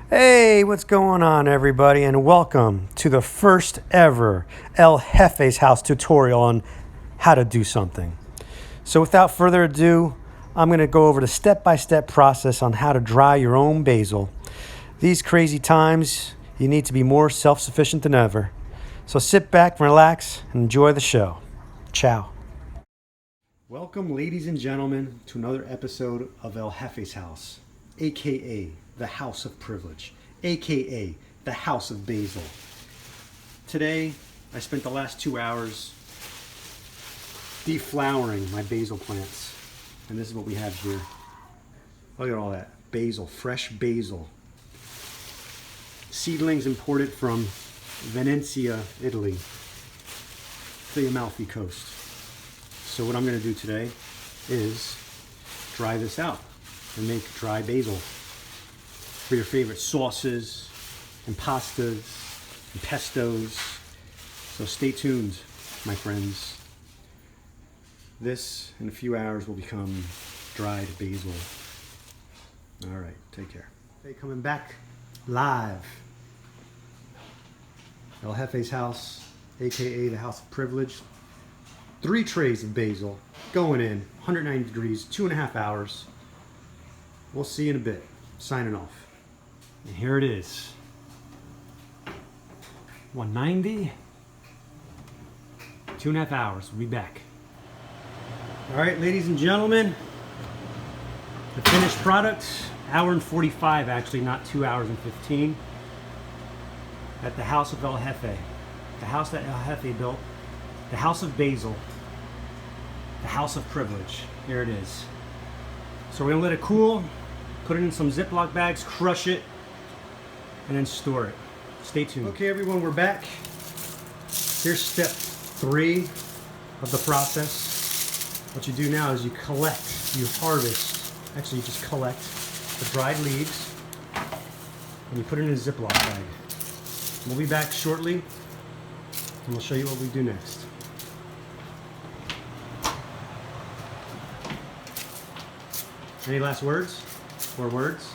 Hey, what's going on, everybody, and welcome to the first ever El Jefe's House tutorial on how to do something. So without further ado, I'm going to go over the step-by-step process on how to dry your own basil. These crazy times, you need to be more self-sufficient than ever. So sit back, relax, and enjoy the show. Ciao. Welcome, ladies and gentlemen, to another episode of El Jefe's House, aka the House of Privilege, aka the House of Basil. Today, I spent the last 2 hours deflowering my basil plants, and this is what we have here. Look at all that basil, fresh basil. Seedlings imported from Venezia, Italy, the Amalfi Coast. So what I'm going to do today is dry this out and make dry basil for your favorite sauces and pastas and pestos. So stay tuned, my friends. This, in a few hours, will become dried basil. All right, take care. Hey, coming back live. El Jefe's House, aka the House of Privilege. 3 trays of basil going in, 190 degrees, 2.5 hours. We'll see you in a bit. Signing off. And here it is. 190, 2.5 hours. We'll be back. All right, ladies and gentlemen, the finished product, hour and 45 actually, not 2 hours and 15. At the House of El Jefe. The house that El Jefe built. The House of Basil. The House of Privilege. Here it is. So we're going to let it cool, put it in some Ziploc bags, crush it, and then store it. Stay tuned. Okay, everyone, we're back. Here's step 3 of the process. What you do now is you collect, you harvest, actually you just collect the dried leaves, and you put it in a Ziploc bag. We'll be back shortly, and we'll show you what we do next. Any last words? Or words?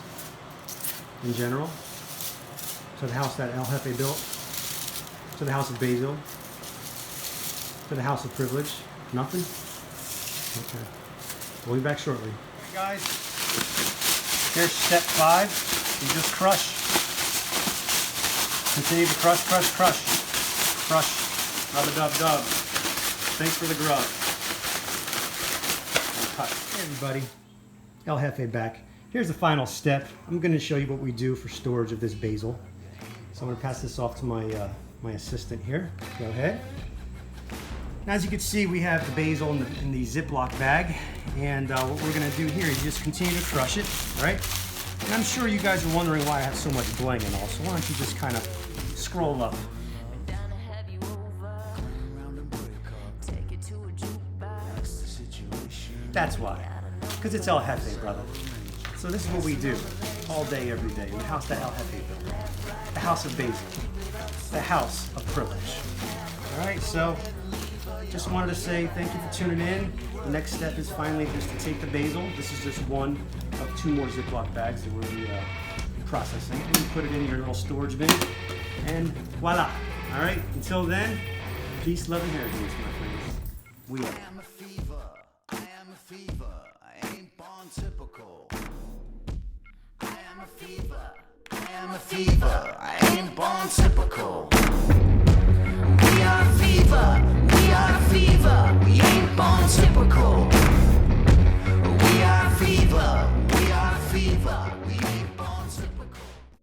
In general? To the house that El Jefe built? To the House of Basil? To the House of Privilege? Nothing? Okay. We'll be back shortly. Okay, guys. Here's step 5. You just crush. Continue to crush, crush, crush. Crush. Rub-a-dub-dub. Thanks for the grub. Hey, everybody. El Jefe back. Here's the final step. I'm going to show you what we do for storage of this basil. So I'm going to pass this off to my assistant here. Go ahead. Now, as you can see, we have the basil in the Ziploc bag. And what we're going to do here is just continue to crush it. All right? And I'm sure you guys are wondering why I have so much bling and all. So why don't you just kind of scroll up. That's why. Because it's El Jefe, brother. So this is what we do all day, every day in the house that El Jefe built. The House of Basil. The House of Privilege. All right, so just wanted to say thank you for tuning in. The next step is finally just to take the basil. This is just one of 2 more Ziploc bags that we'll be processing. And you put it in your little storage bin. And voila. All right, until then, peace, love, and hair grease, my friends. We are. Fever, I ain't born typical.